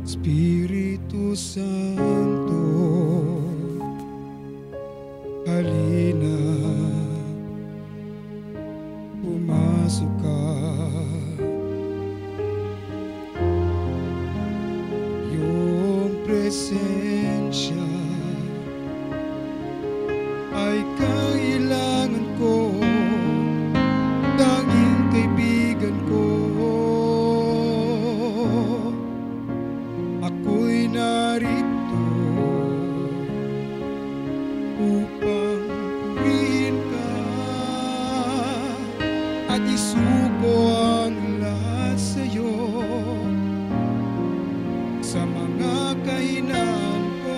Espiritu Santo, halina, pumasok ka. Iyong presensya ay kailangan ko, tanging kaibigan ko. Ako'y narito upang purihin ka at isuko ang lahat sa'yo. Sa mga kahinaan ko,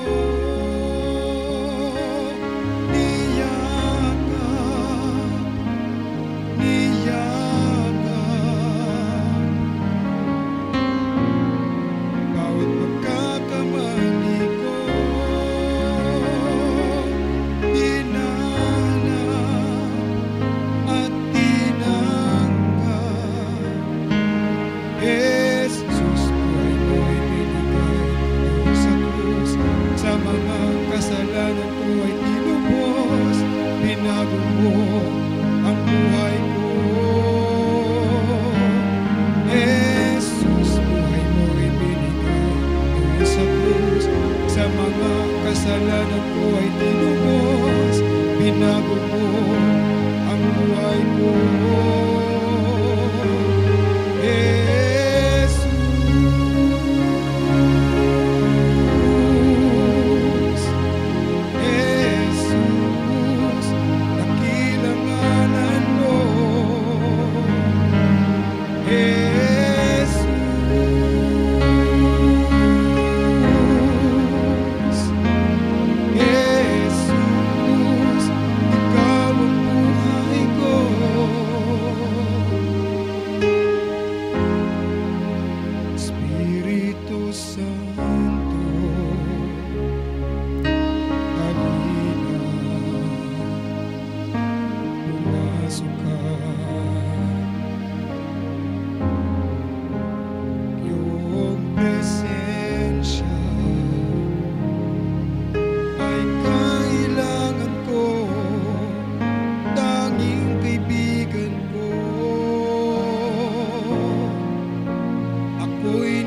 kasalanan ko ay tinubos, binago mo ang buhay ko. Jesus, buhay mo ay binigay mo sa krus. Sa mga kasalanan ko ay tinubos, binago mo ang buhay ko. Espiritu Santo, halina, pumasok ka. Iyong presensya ay kailangan ko, tanging kaibigan ko. Ako'y